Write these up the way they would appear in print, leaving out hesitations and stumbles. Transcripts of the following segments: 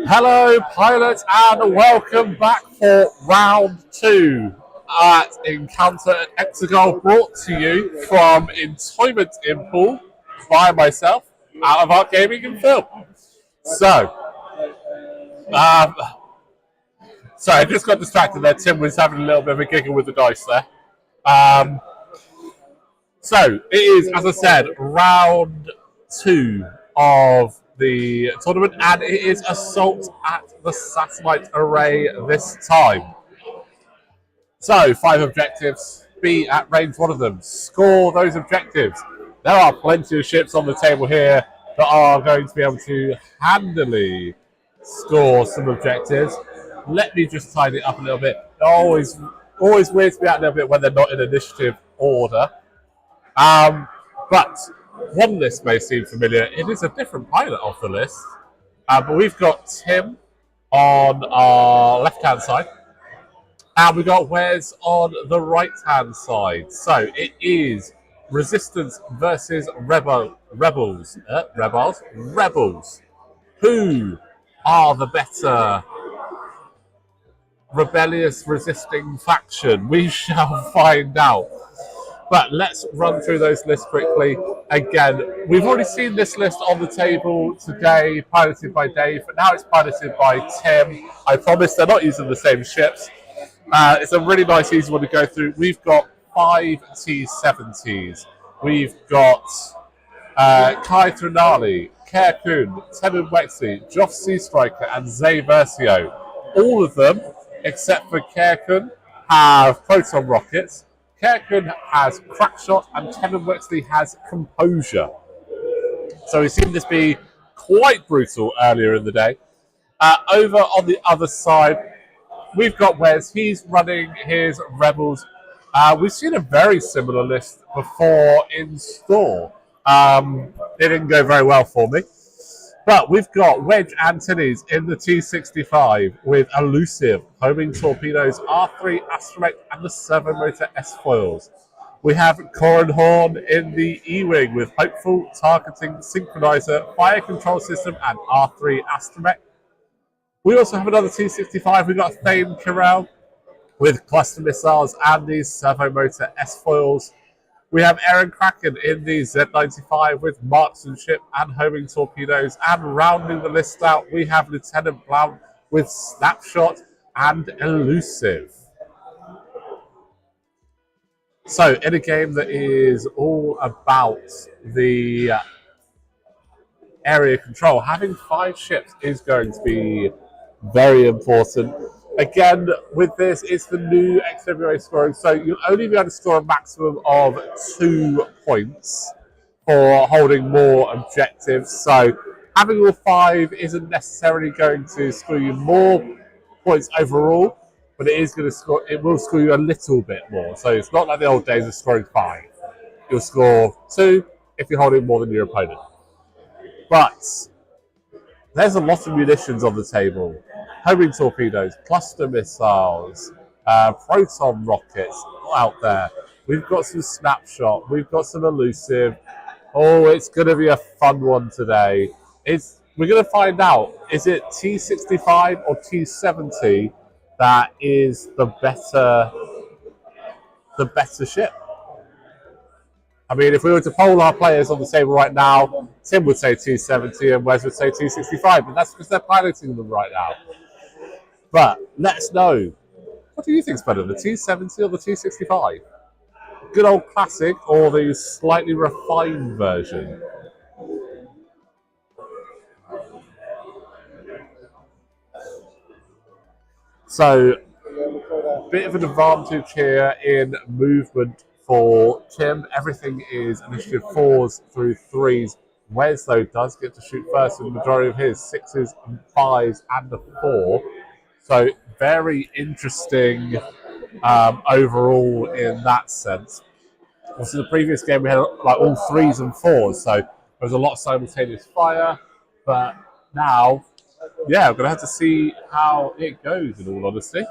Hello, pilots, and welcome back for round two at Encounter at Exagol, brought to you from Entoyment in Poole by myself, out of Wargaming and Phil. So, um, sorry, I just got distracted there. Tim was having a little bit of a giggle with the dice there. Um, so, it is, as I said, round two of the tournament, and it is assault at the satellite array this time. So, 5 objectives. Be at range one of them. Score those objectives. There are plenty of ships on the table here that are going to be able to handily score some objectives. Let me just tidy it up a little bit. Always weird to be out a little bit when they're not in initiative order. But one list may seem familiar. It is a different pilot off the list. But we've got Tim on our left-hand side. And we've got Wes on the right-hand side. So it is Resistance versus Rebels. Who are the better rebellious resisting faction? We shall find out. But let's run through those lists quickly. Again, we've already seen this list on the table today, piloted by Dave, but now it's piloted by Tim. I promise they're not using the same ships. It's a really nice, easy one to go through. We've got 5 T-70s. We've got Kai Trinali, Kerr Kuhn, Temin Wexley, Joff Sea Striker, and Zay Versio. All of them, except for Kerr Kuhn, have proton rockets. Kerr Kuhn has crackshot, and Temin Wexley has composure. So we've seen this be quite brutal earlier in the day. Over on the other side, we've got Wes. He's running his Rebels. We've seen a very similar list before in store. It didn't go very well for me. But we've got Wedge Antilles in the T-65 with elusive homing torpedoes, R3 astromech, and the servomotor S-foils. We have Corin Horn in the E-wing with hopeful targeting synchronizer, fire control system, and R3 astromech. We also have another T-65. We've got Thane Kirel with cluster missiles and these servomotor S-foils. We have Aaron Kraken in the Z-95 with marksmanship and homing torpedoes. And rounding the list out, we have Lieutenant Blount with snapshot and elusive. So, in a game that is all about the area control, having 5 ships is going to be very important. Again, with this, it's the new XWA scoring, so you'll only be able to score a maximum of 2 points for holding more objectives. So having all 5 isn't necessarily going to score you more points overall, but it will score you a little bit more. So it's not like the old days of scoring 5. You'll score 2 if you're holding more than your opponent. But there's a lot of munitions on the table. Homing torpedoes, cluster missiles, proton rockets out there. We've got some snapshot. We've got some elusive. Oh, it's going to be a fun one today. We're going to find out, is it T-65 or T-70 that is the better ship? I mean, if we were to poll our players on the table right now, Tim would say T-70 and Wes would say T-65, but that's because they're piloting them right now. But let us know, what do you think is better, the T-70 or the T-65? Good old classic or the slightly refined version? So, a bit of an advantage here in movement for Tim. Everything is initiative 4s through 3s. Wes, though, does get to shoot first with the majority of his 6s and 5s and a 4. So very interesting overall in that sense. Also, the previous game we had like all 3s and 4s, so there was a lot of simultaneous fire. But now, yeah, we're going to have to see how it goes, in all honesty.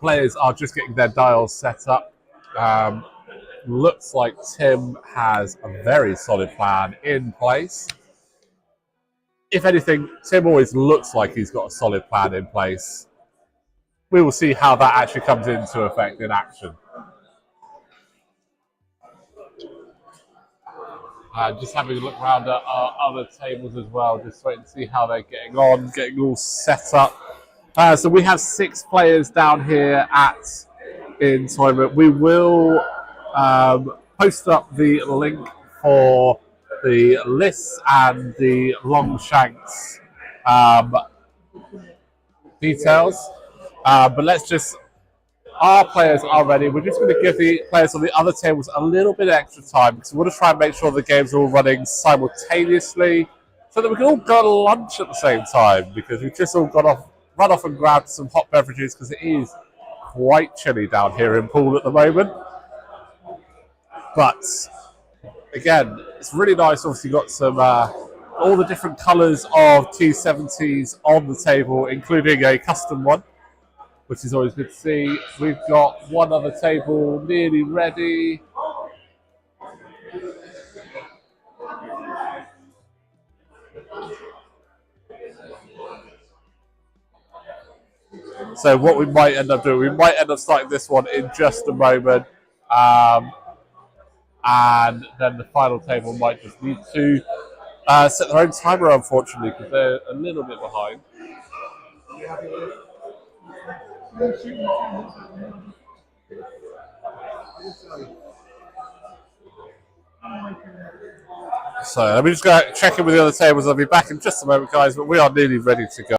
Players are just getting their dials set up. looks like Tim has a very solid plan in place. If anything, Tim always looks like he's got a solid plan in place. We will see how that actually comes into effect in action. Just having a look around at our other tables as well, just waiting to see how they're getting on, getting all set up. So we have 6 players down here at Entoyment. We will post up the link for the lists and the Longshanks details. But let's just, our players are ready. We're just going to give the players on the other tables a little bit extra time because we want to try and make sure the games are all running simultaneously so that we can all go to lunch at the same time, because we've just all run off and grabbed some hot beverages because it is quite chilly down here in Poole at the moment. But again, it's really nice. Obviously, got some all the different colours of T70s on the table, including a custom one, which is always good to see. We've got one other table nearly ready. So what we might end up doing, we might end up starting this one in just a moment. And then the final table might just need to set their own timer, unfortunately, because they're a little bit behind. So let me just go check in with the other tables. I'll be back in just a moment, guys, but we are nearly ready to go.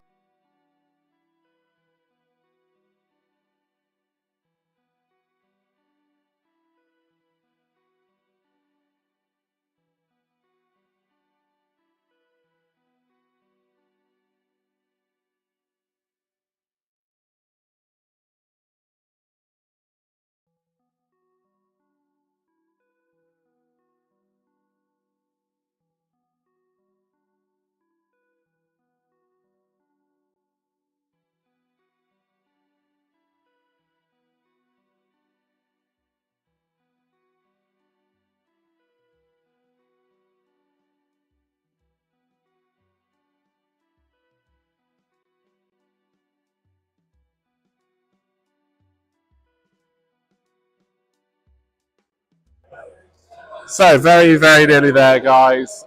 So very, very nearly there, guys.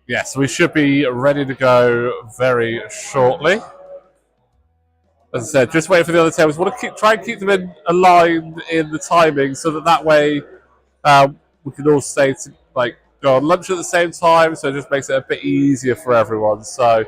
Yes, we should be ready to go very shortly. As I said, just waiting for the other tables. We want to try and keep them aligned in the timing so that way we can all stay to go on lunch at the same time. So it just makes it a bit easier for everyone. So.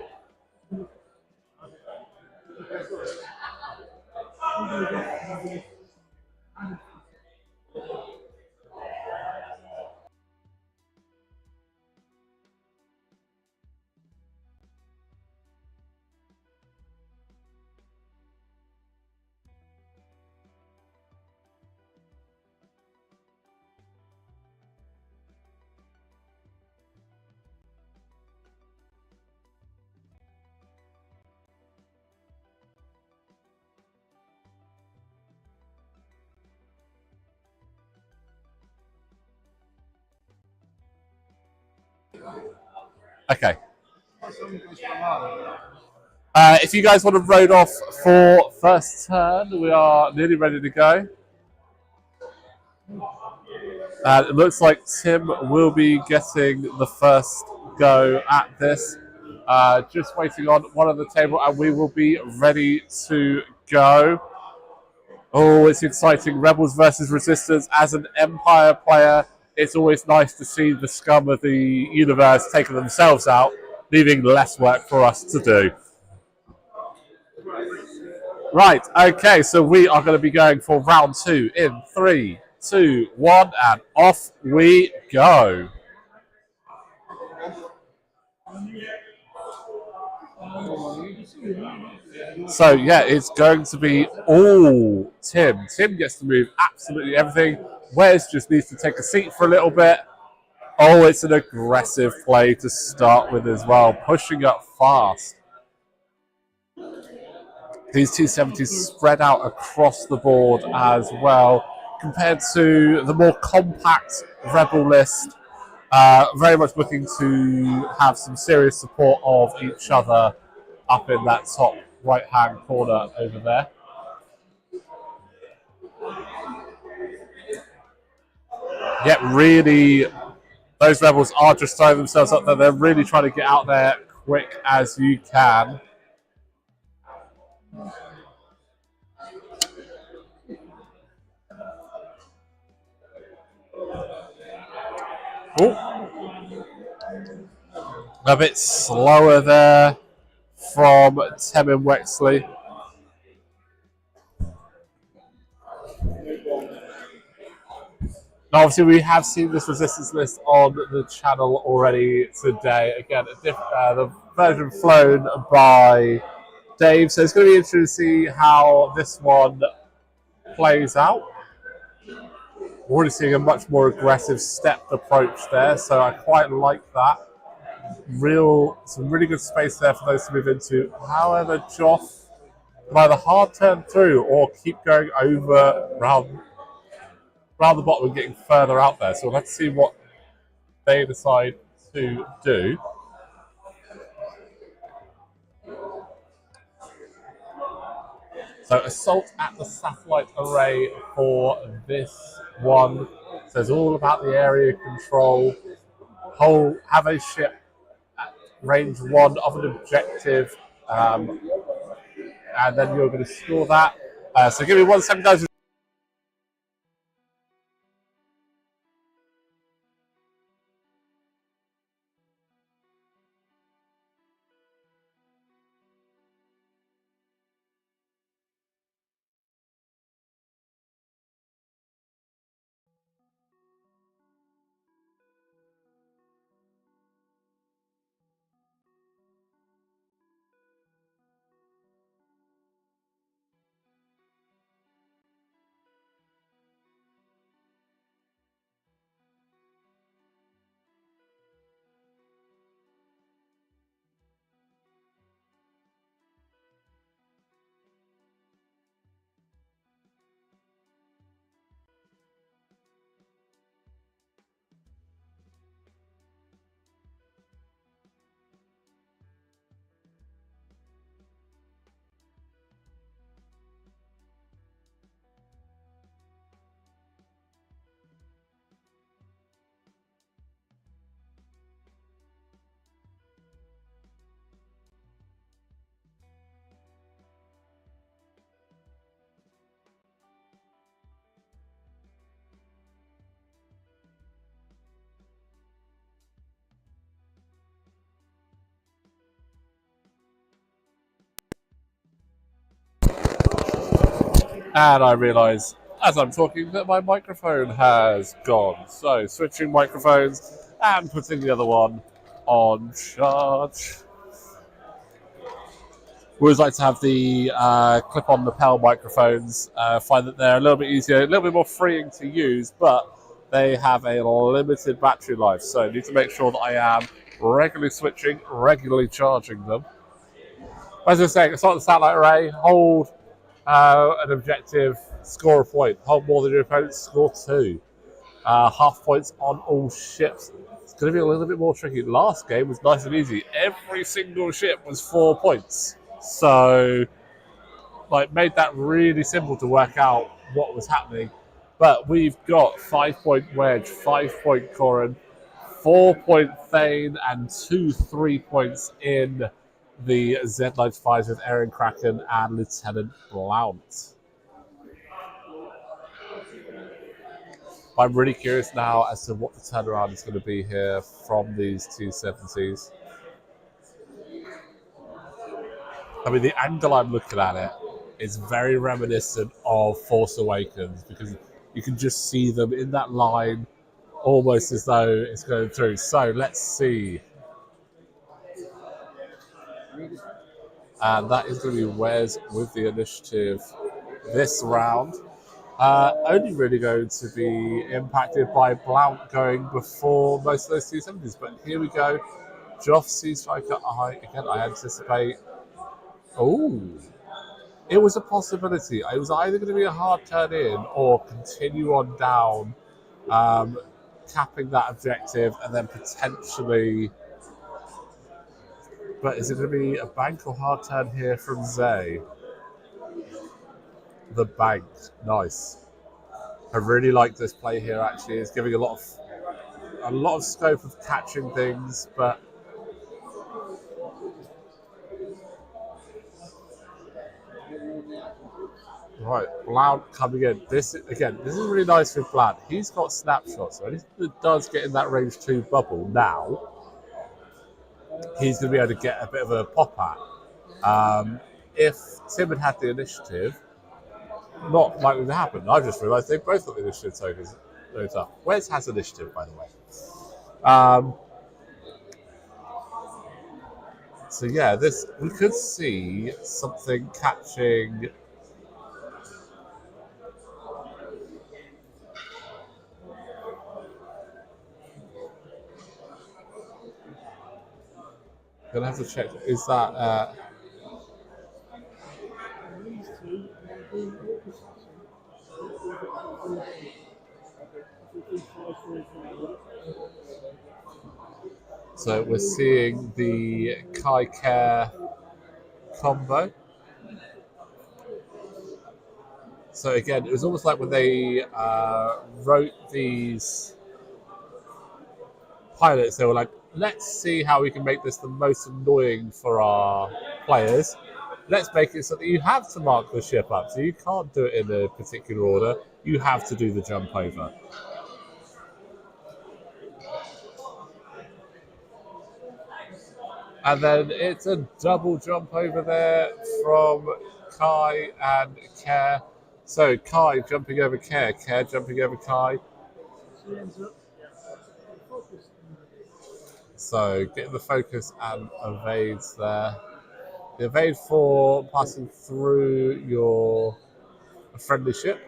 Okay. If you guys want to road off for first turn, we are nearly ready to go. It looks like Tim will be getting the first go at this. Just waiting on one of the table, and we will be ready to go. Oh, it's exciting. Rebels versus Resistance. As an Empire player, it's always nice to see the scum of the universe taking themselves out, leaving less work for us to do. Right, okay, so we are going to be going for round 2 in 3, 2, 1, and off we go. So, yeah, it's going to be all Tim. Tim gets to move absolutely everything. Wes just needs to take a seat for a little bit. Oh, it's an aggressive play to start with as well, pushing up fast. these 270s spread out across the board as well, compared to the more compact Rebel list. Very much looking to have some serious support of each other up in that top right-hand corner over there. Yet really, those Rebels are just throwing themselves up there. They're really trying to get out there quick as you can. Ooh. A bit slower there from Temin Wexley. Now, obviously, we have seen this resistance list on the channel already today. Again, the version flown by Dave. So it's going to be interesting to see how this one plays out. We're already seeing a much more aggressive stepped approach there, so I quite like that. Some really good space there for those to move into. However, Joff can either hard turn through or keep going over around the bottom and getting further out there. So let's see what they decide to do. So assault at the satellite array for this one. So it's all about the area control. Have a ship at range 1 of an objective, and then you're going to score that. So give me 1 second, guys. And I realise, as I'm talking, that my microphone has gone. So switching microphones and putting the other one on charge. We always like to have the clip-on lapel microphones. Find that they're a little bit easier, a little bit more freeing to use, but they have a limited battery life. So I need to make sure that I am regularly switching, regularly charging them. As I was saying, start the satellite array, hold an objective, score a point. Hold more than your opponent, score 2. Half points on all ships. It's going to be a little bit more tricky. Last game was nice and easy. Every single ship was 4 points. So, made that really simple to work out what was happening. But we've got 5-point Wedge, 5-point Corrin, 4-point Thane, and 2 3-points in the Z95s with Aaron Kraken and Lieutenant Blount. I'm really curious now as to what the turnaround is going to be here from these 270s. I mean, the angle I'm looking at it is very reminiscent of Force Awakens because you can just see them in that line almost as though it's going through. So let's see. And that is going to be Wes with the initiative this round. Only really going to be impacted by Blount going before most of those 270s. But here we go. Joff Sea Striker. Again, I anticipate. Oh. It was a possibility. It was either going to be a hard turn in or continue on down, capping that objective, and then potentially. But is it going to be a bank or hard turn here from Zay? The bank, nice. I really like this play here. Actually, it's giving a lot of scope of catching things, but right, Blount coming in. This is really nice with Blount. He's got snapshots, so anything that does get in that range 2 bubble now, he's going to be able to get a bit of a pop at. If Tim had the initiative, not likely to happen. I just realised they both got the initiative tokens. Wes has initiative, by the way. So yeah, we could see something catching. Gonna have to check. Is that? So we're seeing the Kai Care combo. So again, it was almost like when they wrote these pilots, they were like, let's see how we can make this the most annoying for our players. Let's make it so that you have to mark the ship up. So you can't do it in a particular order. You have to do the jump over. And then it's a double jump over there from Kai and Care. So Kai jumping over Care, Care jumping over Kai. So getting the focus and evades there. The evade for passing through your friendly ship.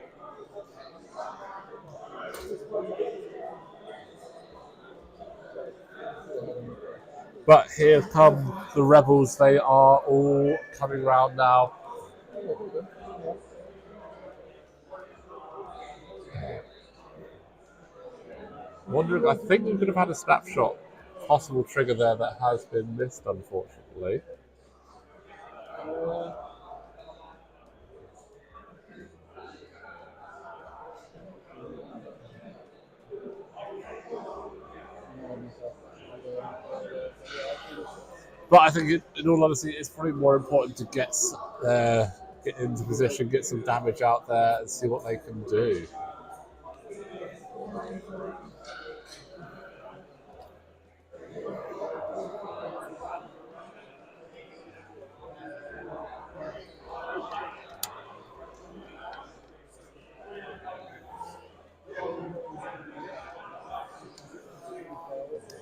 But here come the rebels. They are all coming around now. Wondering, I think we could have had a snapshot possible trigger there that has been missed, unfortunately. But I think, in all honesty, it's probably more important to get into position, get some damage out there, and see what they can do.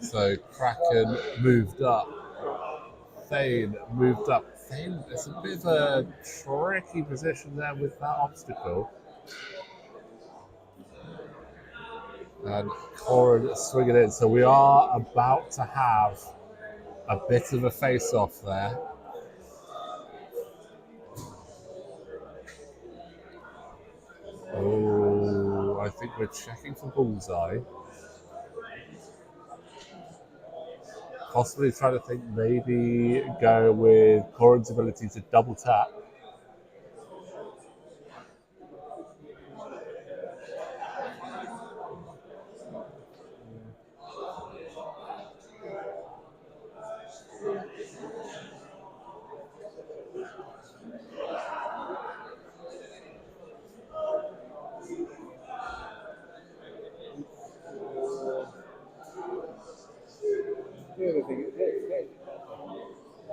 So Kraken moved up. Thane moved up. Thane, it's a bit of a tricky position there with that obstacle. And Corin swinging in. So we are about to have a bit of a face-off there. Oh, I think we're checking for bullseye. Possibly trying to think maybe go with Corin's ability to double tap.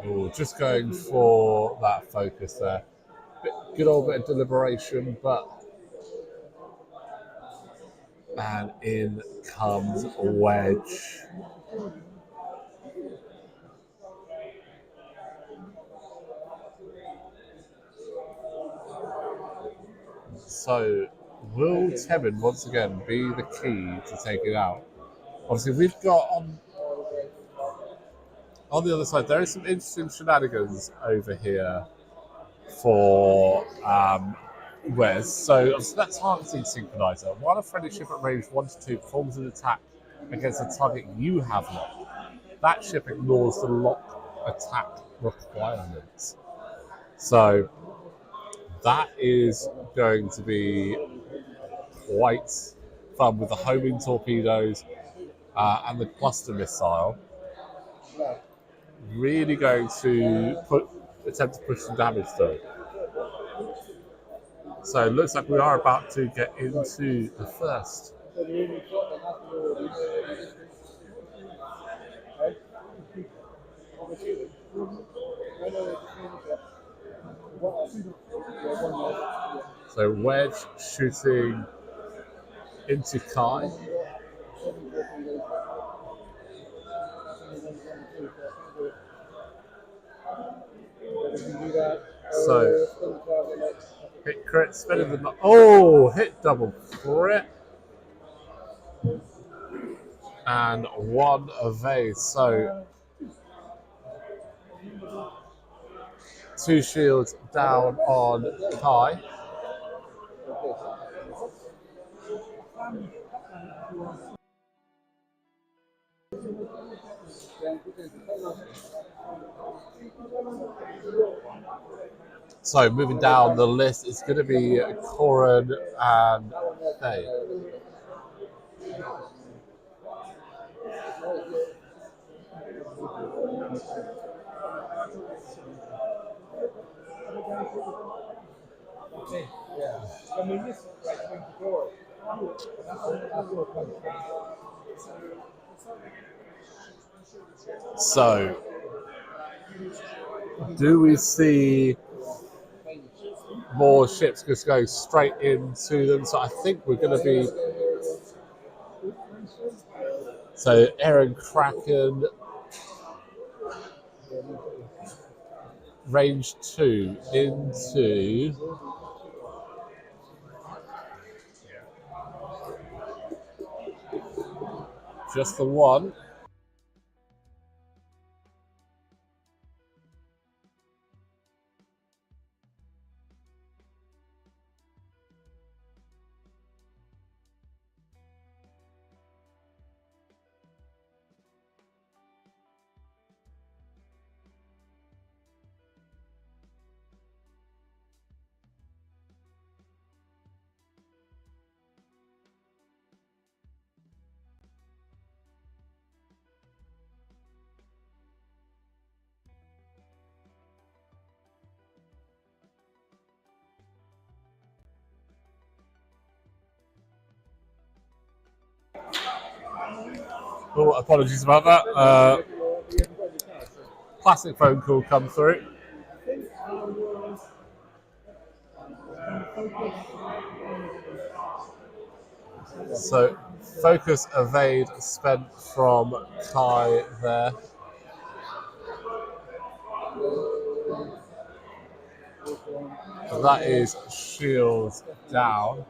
Oh, just going for that focus there. Good old bit of deliberation, but and in comes Wedge. So will Tevin once again be the key to take it out? Obviously, we've got on the other side, there is some interesting shenanigans over here for Wes. So that targeting synchronizer. While a friendly ship at range 1 to 2 performs an attack against a target you have locked, that ship ignores the lock attack requirements. So that is going to be quite fun with the homing torpedoes and the cluster missile. Really going to attempt to push some damage through. So it looks like we are about to get into the first. So Wedge shooting into Kai. So hit crits, better than hit double crit. And one evade. So 2 shields down on Kai. So moving down the list, it's going to be Corin and Faye. So, do we see more ships just go straight into them? So I think we're going to be... So Aaron Kraken, range 2 into... Just the one. Oh, apologies about that. Classic phone call come through. So, focus evade spent from Kai there. That is shields down.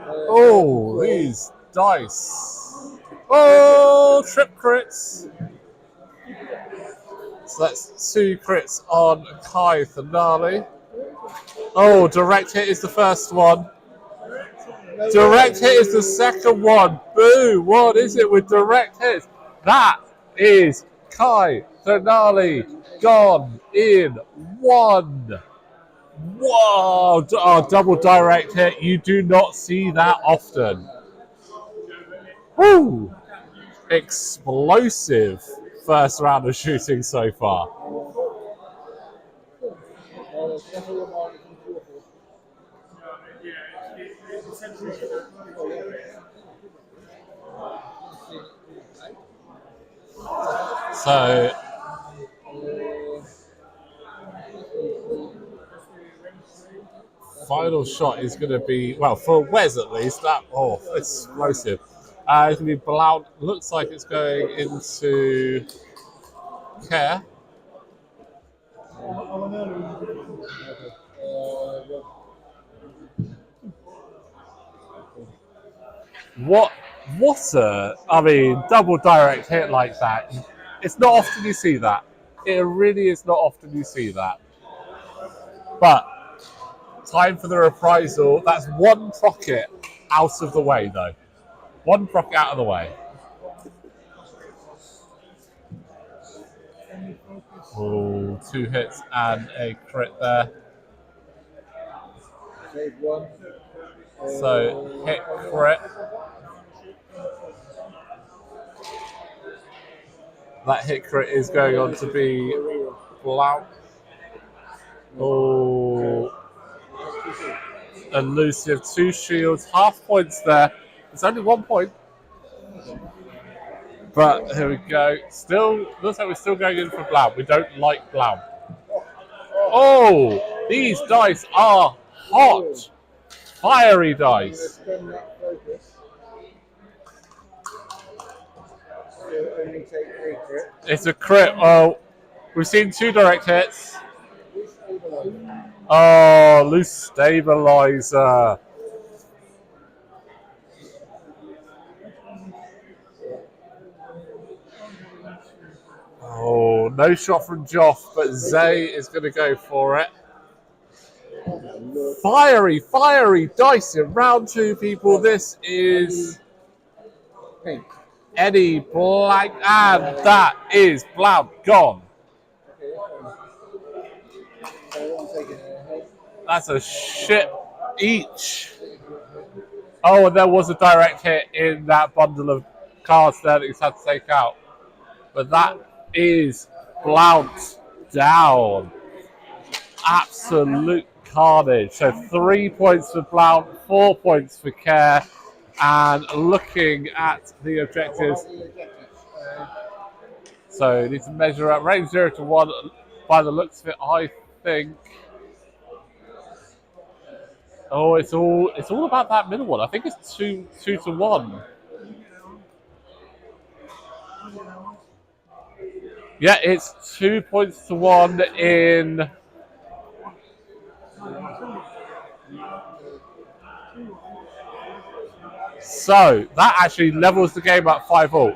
Oh, these dice. Oh, trip crits. So that's 2 crits on Kai Thanali. Oh, direct hit is the first one. Direct hit is the second one. Boo! What is it with direct hits? That is Kai Thanali gone in 1. Whoa! Oh, double direct hit. You do not see that often. Woo! Explosive first round of shooting so far. So final shot is going to be, well, for Wes at least, that, explosive. It's going to be Blount. Looks like it's going into Care. What a, I mean, double direct hit like that. It's not often you see that. It really is not often you see that. But time for the reprisal. That's one procket out of the way, though. One procket out of the way. Oh, 2 hits and a crit there. So, hit, crit. That hit crit is going on to be Blount. Oh. And Lucy have 2 shields, half points there. It's only 1 point. But here we go. Still, looks like we're still going in for Blount. We don't like Blount. Oh, these dice are hot. Fiery dice. It's a crit. Oh, we've seen 2 direct hits. Oh, loose stabilizer. Oh, no shot from Joff, but Zay is going to go for it. Fiery, fiery dice in round 2, people. This is Eddie Blank, and that is Blount gone. That's a ship each. Oh, and there was a direct hit in that bundle of cards there that he's had to take out. But that is Blount down. Absolute carnage. So 3 points for Blount, 4 points for Care. And looking at the objectives. So you need to measure up. Range 0 to 1. By the looks of it, I think. Oh, it's all about that middle one. I think it's 2 to 1. Yeah, it's 2 points to 1 in. So that actually levels the game at 5-all.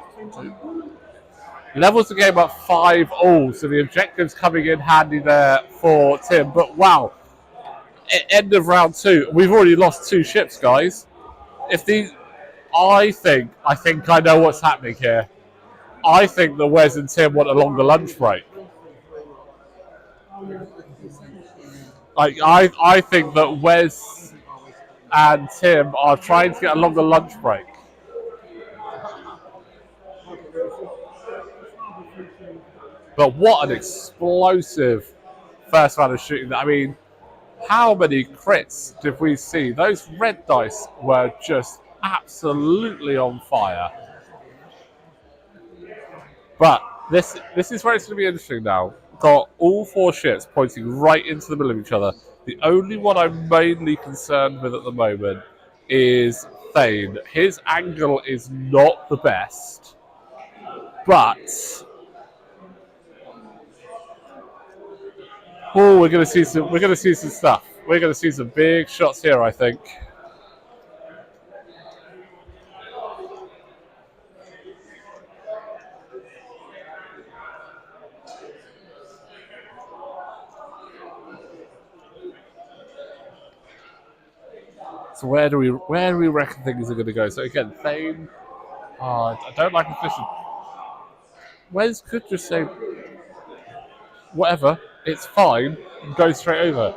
Levels the game at 5-all. So the objective's coming in handy there for Tim. But wow, end of round 2. We've already lost 2 ships, guys. If these, I think I know what's happening here. I think that Wes and Tim want a longer lunch break. Like I think that Wes and Tim are trying to get a longer lunch break. But what an explosive first round of shooting. I mean, how many crits did we see? Those red dice were just absolutely on fire. But this is where it's going to be interesting now. Got all 4 ships pointing right into the middle of each other. The only one I'm mainly concerned with at the moment is Thane. His angle is not the best, but we're going to see some. We're going to see some stuff. We're going to see some big shots here, I think. So where do we reckon things are going to go? So again, Thane. I don't like his position. Wes could just say, whatever, it's fine, and go straight over.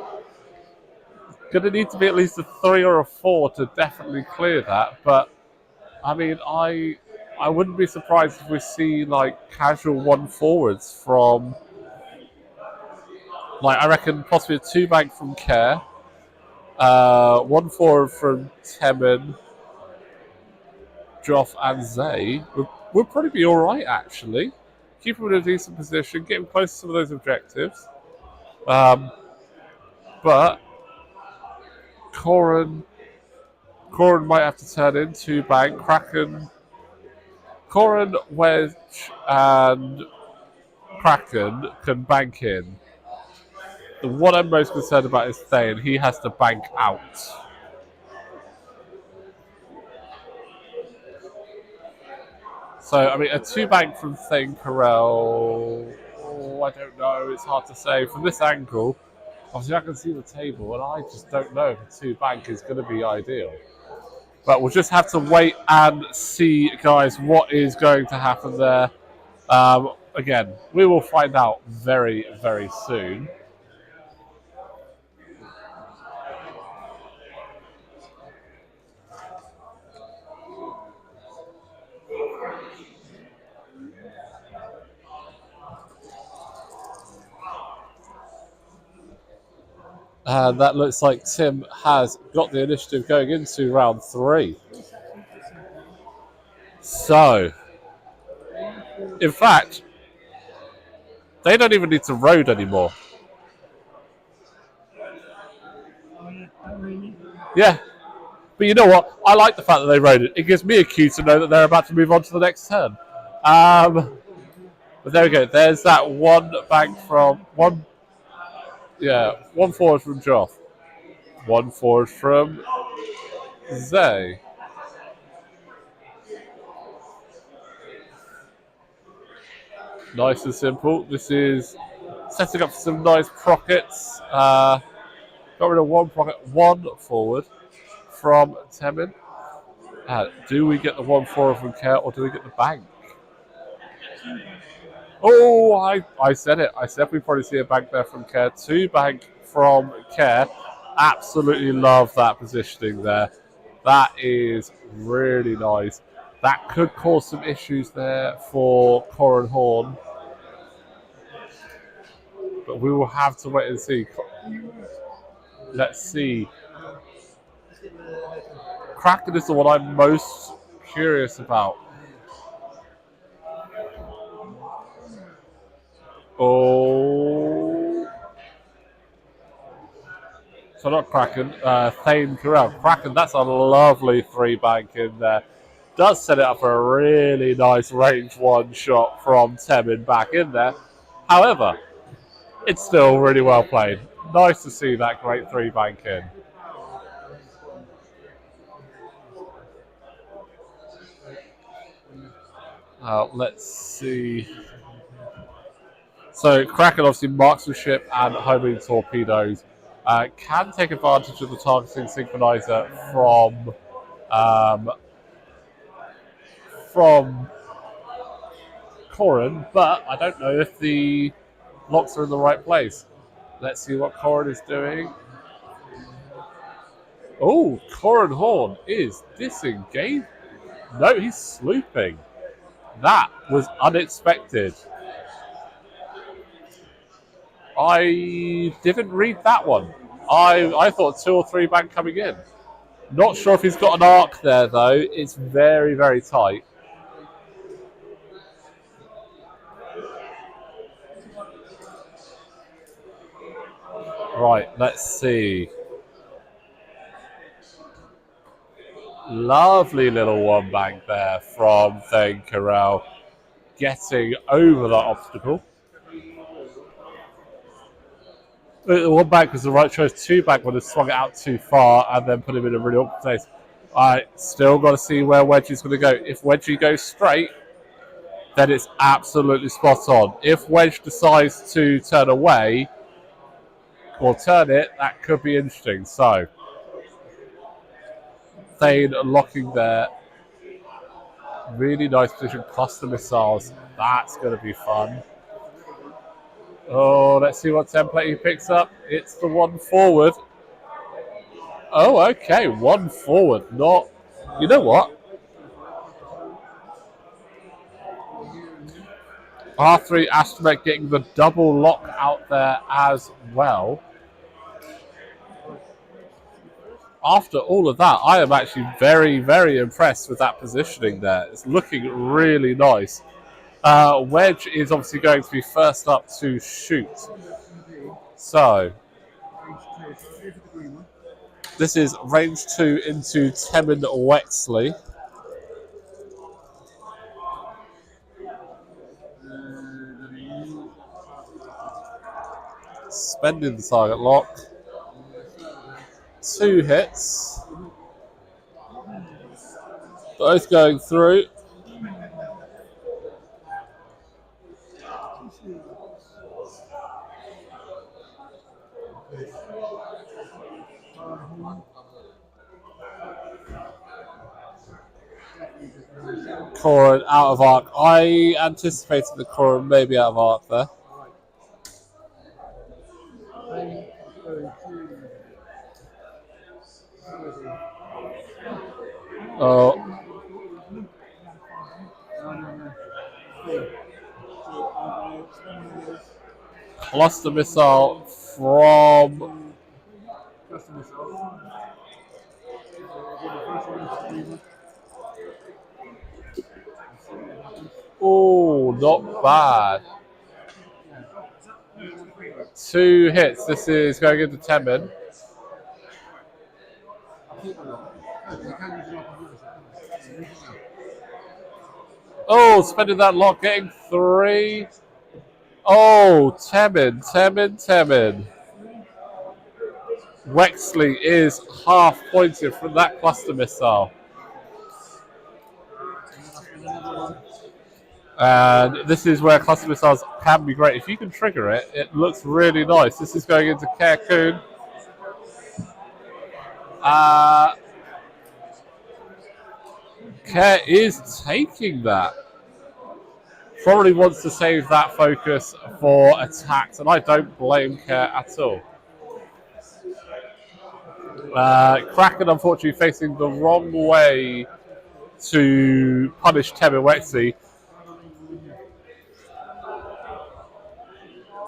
Going to need to be at least a 3 or a 4 to definitely clear that. But I mean, I wouldn't be surprised if we see like casual 1 forwards from, like, I reckon possibly a 2 bank from Care, 1 forward from Temin, Joff and Zay. Would probably be all right, actually. Keep him in a decent position, get him close to some of those objectives. But Corin might have to turn in 2 bank. Kraken, Corin, Wedge, and Kraken can bank in. The one I'm most concerned about is Thane. He has to bank out. So, I mean, a two bank from Thane Carell, I don't know, it's hard to say. From this angle, obviously I can see the table, and I just don't know if a two bank is going to be ideal. But we'll just have to wait and see, guys, what is going to happen there. Again, we will find out very, very soon. And that looks like Tim has got the initiative going into round 3. So, in fact, they don't even need to road anymore. Yeah. But you know what? I like the fact that they rode it. It gives me a cue to know that they're about to move on to the next turn. But there we go. There's that one bank from one. Yeah, one forward from Joff. One forward from Zay. Nice and simple. This is setting up some nice pockets. Got rid of one pocket, one forward from Temin. Do we get the one forward from Care or do we get the bank? Oh, I said it. I said we probably see a bank there from Care. Two bank from Care. Absolutely love that positioning there. That is really nice. That could cause some issues there for Corin Horn. But we will have to wait and see. Let's see. Kraken is the one I'm most curious about. Oh. So not Kraken, Thane Carell. Kraken, that's a lovely 3-bank in there. Does set it up for a really nice range 1 shot from Temin back in there. However, it's still really well played. Nice to see that great 3-bank in. Let's see. So Kraken, obviously, marksmanship and homing torpedoes. Can take advantage of the targeting synchronizer from Corin, but I don't know if the locks are in the right place. Let's see what Corin is doing. Oh, Corin Horn is disengaged. No, he's slooping. That was unexpected. I didn't read that one. I thought 2 or 3 bank coming in. Not sure if he's got an arc there, though. It's very, very tight. Right, let's see. Lovely little 1 bank there from Thane Carell. Getting over that obstacle. The 1 bank was the right choice. 2 bank would have swung it out too far and then put him in a really awkward place. I still got to see where Wedgie's going to go. If Wedgie goes straight, then it's absolutely spot on. If Wedge decides to turn away or turn it, that could be interesting. So, Thane locking there. Really nice position. Cluster missiles. That's going to be fun. Oh, let's see what template he picks up. It's the 1 forward. Oh, okay. 1 forward. Not. You know what? R3 Astromech getting the double lock out there as well. After all of that, I am actually very, very impressed with that positioning there. It's looking really nice. Wedge is obviously going to be first up to shoot. So, this is range 2 into Temin Wexley. Spending the target lock. 2 hits. Both going through. Corin out of arc. I anticipated the Corin maybe out of arc there. Oh. Cluster missile from. Oh, not bad. 2 hits. This is going into Temin. Oh, spending that lock, getting 3. Oh, Temin. Wexley is half pointed from that cluster missile. And this is where cluster missiles can be great. If you can trigger it, it looks really nice. This is going into Kerkun. Kerr is taking that. Probably wants to save that focus for attacks, and I don't blame Kerr at all. Kraken, unfortunately, facing the wrong way to punish Temewetsi.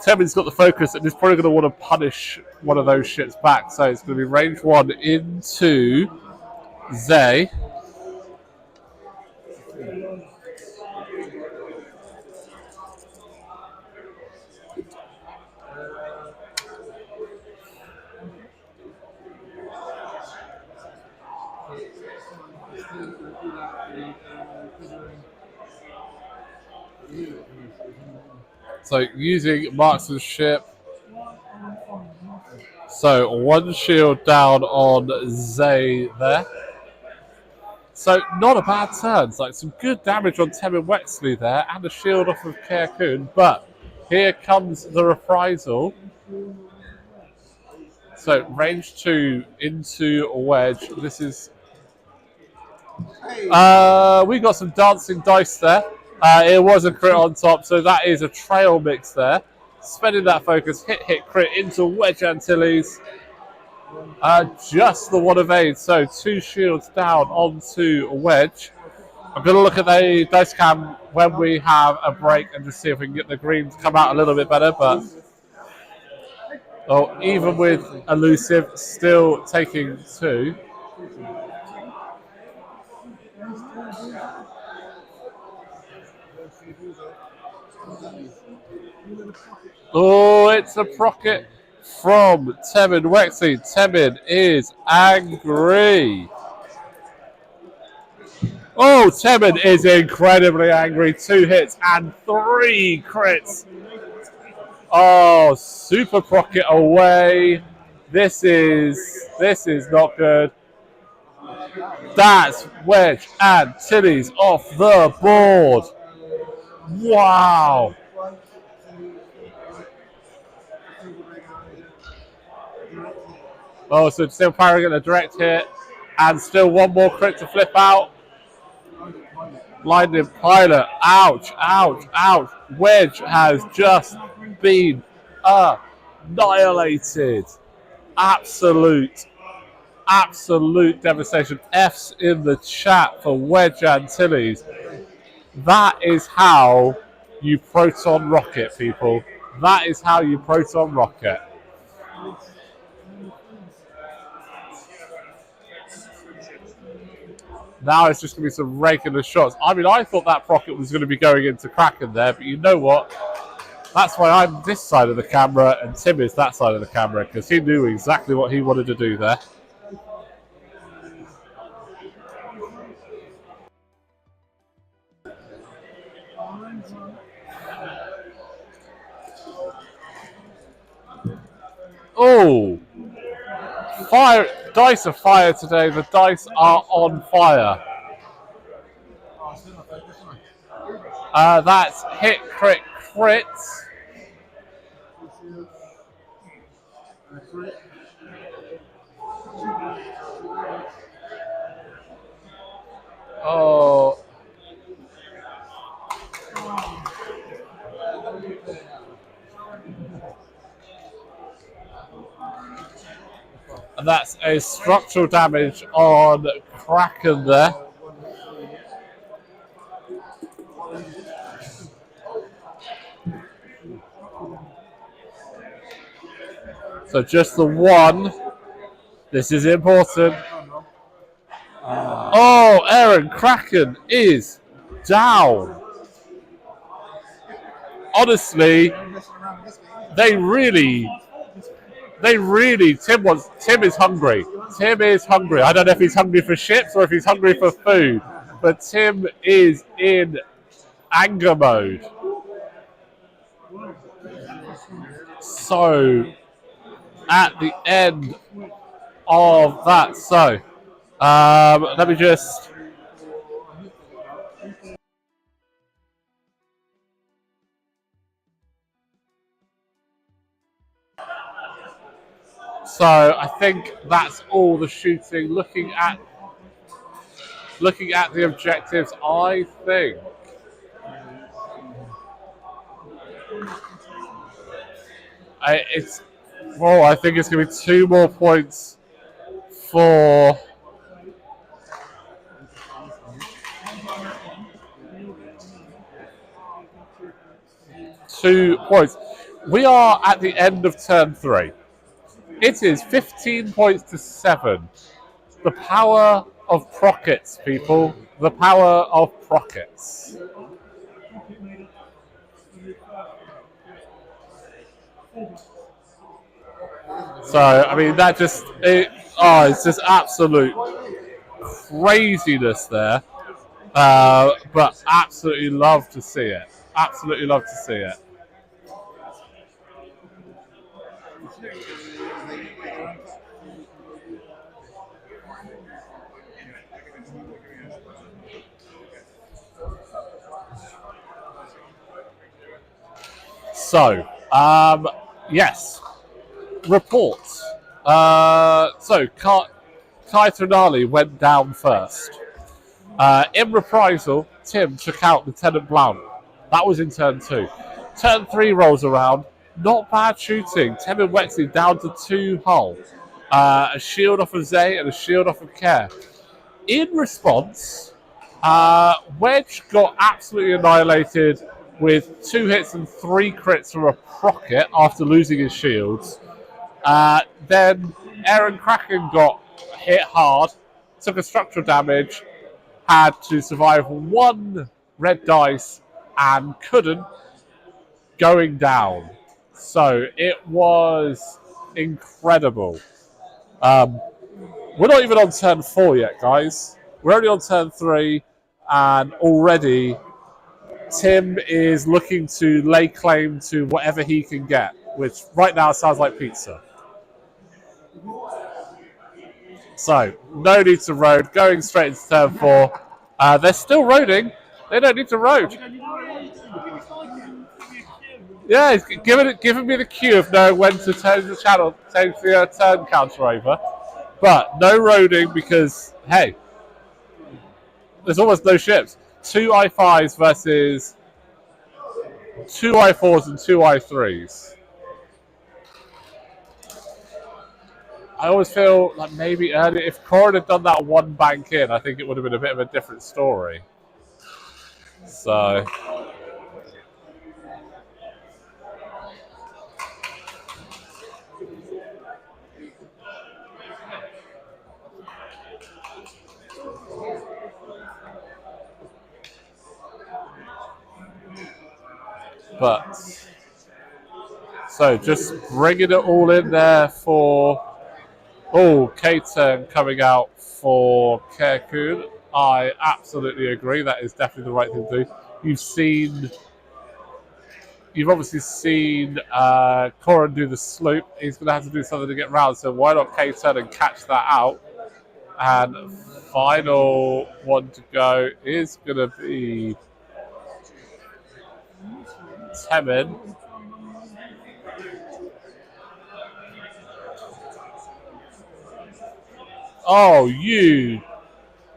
Temin's got the focus and he's probably going to want to punish one of those shits back. So it's going to be range 1 into Zay. So using marksmanship. So 1 shield down on Zay there. So not a bad turn. It's like some good damage on Temin Wexley there and a shield off of Kerkun. But here comes the reprisal. So range 2 into a wedge. This is... we got some dancing dice there. It was a crit on top, so that is a trail mix there. Spending that focus, hit, crit into Wedge Antilles. Just the 1 evade, so 2 shields down onto Wedge. I'm going to look at the dice cam when we have a break and just see if we can get the green to come out a little bit better. But even with elusive, still taking 2. Oh, it's a procket from Temin Wexley. Temin is angry. Oh, Temin is incredibly angry. 2 hits and 3 crits. Oh, super procket away. This is not good. That's Wedge Antilles off the board. Wow. Oh, so still firing at a direct hit. And still 1 more crit to flip out. Blinded pilot. Ouch. Wedge has just been annihilated. Absolute devastation. F's in the chat for Wedge Antilles. That is how you proton rocket, people. That is how you proton rocket. Now it's just going to be some regular shots. I mean, I thought that rocket was going to be going into Kraken there, but you know what? That's why I'm this side of the camera and Tim is that side of the camera, because he knew exactly what he wanted to do there. Oh! Fire! Dice are fire today. The dice are on fire. That's hit, crit. Oh. That's a structural damage on Kraken there. So just the one. This is important. Oh, Aaron, Kraken is down. Honestly, Tim is hungry. Tim is hungry. I don't know if he's hungry for ships or if he's hungry for food, but Tim is in anger mode. So, at the end of that, let me just. So I think that's all the shooting. Looking at the objectives, I think I think it's going to be 2 more points for. We are at the end of turn 3. It is 15 points to 7. The power of Prockets, people. The power of Prockets. So, I mean, it's just absolute craziness there. But absolutely love to see it. Absolutely love to see it. So, yes. Reports. So, Kai Trinali went down first. In reprisal, Tim took out Lieutenant Blount. That was in turn 2. Turn 3 rolls around. Not bad shooting. Tim and Wexley down to 2 hull. A shield off of Zay and a shield off of Care. In response, Wedge got absolutely annihilated with 2 hits and 3 crits from a Procket after losing his shields. Then Aaron Kraken got hit hard, took a structural damage, had to survive 1 red dice and couldn't, going down. So it was incredible. We're not even on turn 4 yet, guys. We're only on turn 3, and already Tim is looking to lay claim to whatever he can get, which right now sounds like pizza. So, no need to road, going straight into turn 4. They're still roading. They don't need to road. Yeah, he's giving me the cue of knowing when to change the channel, change the turn counter over. But no roading because, hey, there's almost no ships. 2 I5s versus 2 I4s and 2 I3s. I always feel like maybe earlier, if Corin had done that 1 bank in, I think it would have been a bit of a different story. So. But, so just bringing it all in there for, K-turn coming out for Kerkun. I absolutely agree. That is definitely the right thing to do. You've obviously seen Corin do the sloop. He's going to have to do something to get round. So why not K-turn and catch that out? And final one to go is going to be Temin. Oh,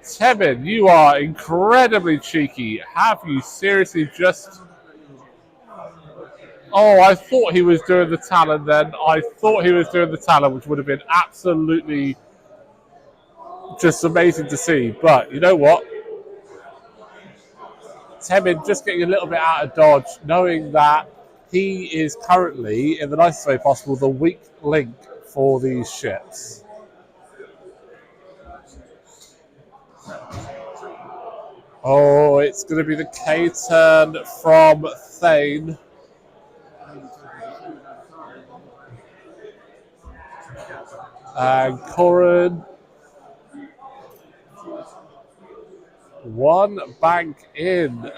Temin, you are incredibly cheeky. Have you seriously just Oh, I thought he was doing the Talon then. I thought he was doing the Talon, which would have been absolutely just amazing to see. But you know what? Temin just getting a little bit out of dodge, knowing that he is currently, in the nicest way possible, the weak link for these ships. Oh, it's going to be the K turn from Thane. And Corrin. One bank in.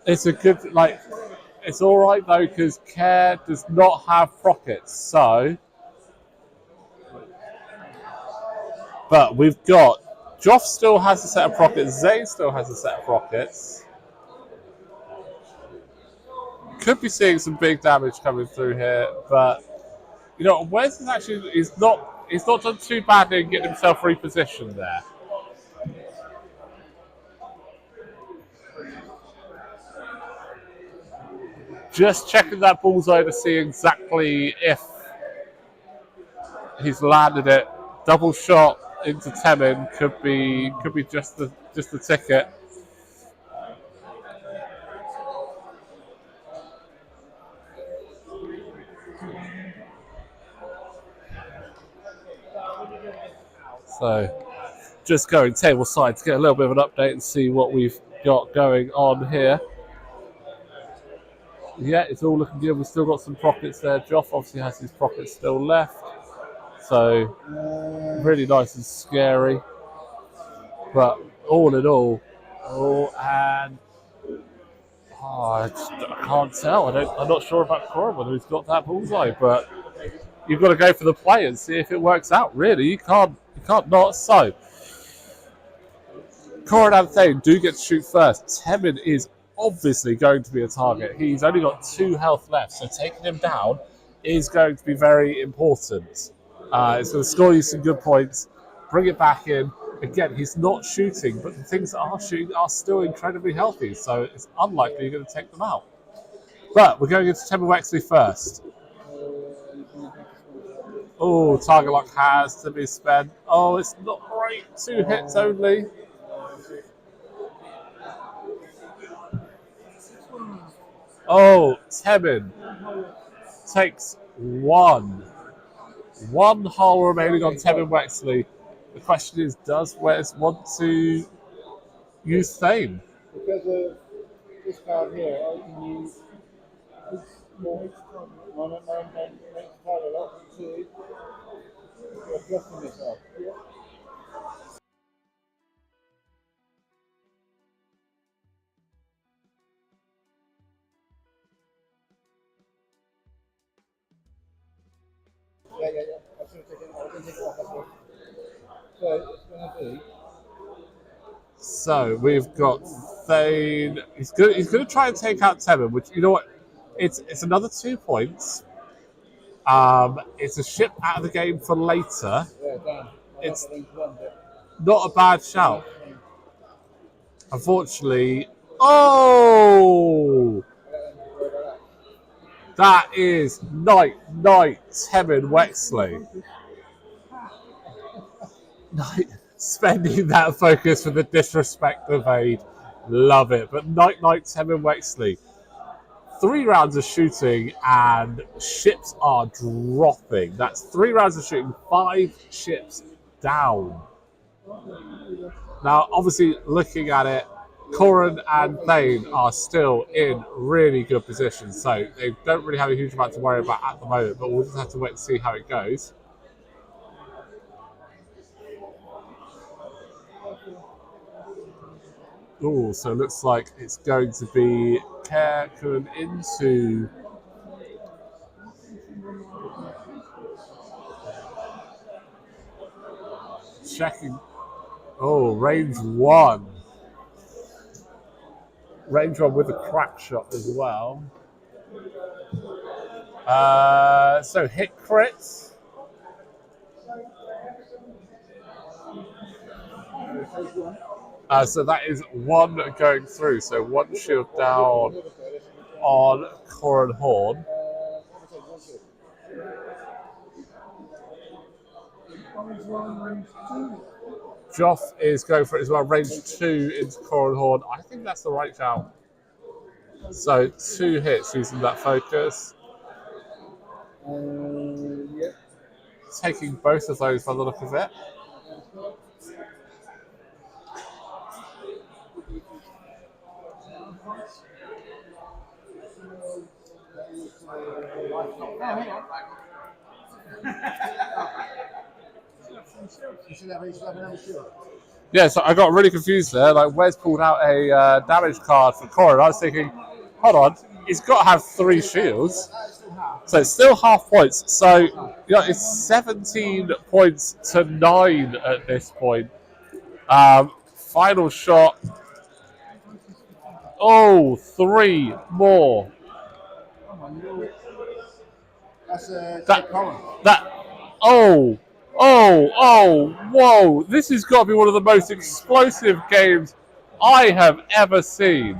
It's a good, like, it's all right though because Care does not have rockets. So, but we've got Joff still has a set of rockets. Zane still has a set of rockets. Could be seeing some big damage coming through here, but you know, Wes is actually he's not done too badly in getting himself repositioned there. Just checking that bullseye to see exactly if he's landed it. Double shot into Temin could be just the ticket. So just going table side to get a little bit of an update and see what we've got going on here. Yeah, it's all looking good. We've still got some pockets there. Joff obviously has his pockets still left. So really nice and scary. But all in all, I can't tell. I'm not sure about Cora whether he's got that bullseye, but you've got to go for the play and see if it works out. Really, you can't not. So Cora and Thane do get to shoot first. Temin is obviously going to be a target. He's only got 2 health left, so taking him down is going to be very important. It's going to score you some good points, bring it back in. Again, he's not shooting, but the things that are shooting are still incredibly healthy, so it's unlikely you're going to take them out. But we're going into Temin Wexley first. Oh, target lock has to be spent. Oh, it's not great. 2 hits only. Oh, Temin takes 1. 1 hull remaining on Temin Wexley. The question is, does Wes want to use Thane? Because of this card here, I can use this more target lock to adjusting myself. Yeah. I should have taken it. I didn't take it off. So it's going to be. So we've got Thane. He's going to try and take out Temin, which, you know what? It's another 2 points. It's a ship out of the game for later. Yeah, damn. It's not a bad shout. Unfortunately, oh! That is Knight Temin Wexley. Knight spending that focus for the disrespect of aid. Love it. But Knight Temin Wexley. 3 rounds of shooting and ships are dropping. That's 3 rounds of shooting, 5 ships down. Now, obviously, looking at it, Corrin and Thane are still in really good positions, so they don't really have a huge amount to worry about at the moment, but we'll just have to wait and see how it goes. Oh, so it looks like it's going to be Kerkun into checking. Oh, range 1. Range 1 with a crack shot as well. So hit crits. So that is 1 going through. So 1 shield down. on Corin Horn. Joff is going for it as well, range 2 into Corin Horn. I think that's the right shout. So 2 hits using that focus. Yeah. Taking both of those by the look of it. Yeah, so I got really confused there. Like, Wes pulled out a damage card for Corin. I was thinking, hold on, he's got to have 3 shields. So it's still half points. So it's 17 points to 9 at this point. Final shot. Oh, 3 more. Whoa. This has got to be one of the most explosive games I have ever seen.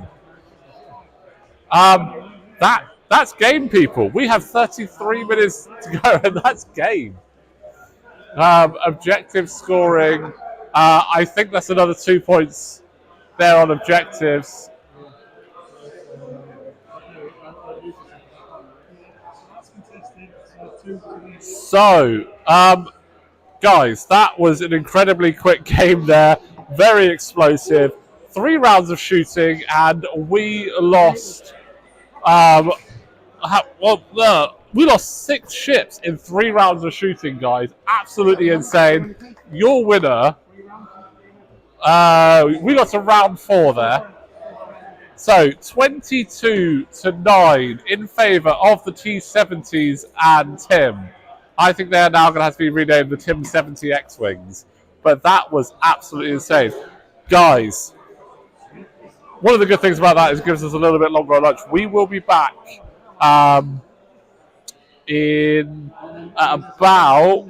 That's game, people. We have 33 minutes to go, and that's game. Objective scoring. I think that's another 2 points there on objectives. So, guys, that was an incredibly quick game there. Very explosive. 3 rounds of shooting, and we lost. We lost 6 ships in 3 rounds of shooting, guys. Absolutely insane. Your winner. We got to round 4 there. So 22 to 9 in favour of the T70s and Tim. I think they're now going to have to be renamed the Tim 70 X-Wings. But that was absolutely insane. Guys, one of the good things about that is it gives us a little bit longer on lunch. We will be back in about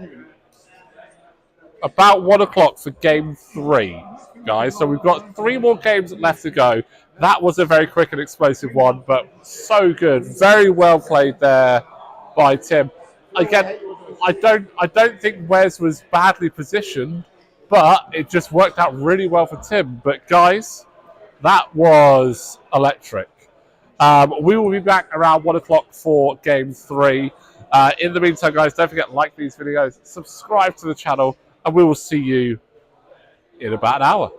1 o'clock for game 3, guys. So we've got 3 more games left to go. That was a very quick and explosive one, but so good. Very well played there by Tim. Again, I don't think Wes was badly positioned, but it just worked out really well for Tim. But guys, that was electric. We will be back around 1 o'clock for game 3. In the meantime, guys, don't forget to like these videos, subscribe to the channel, and we will see you in about an hour.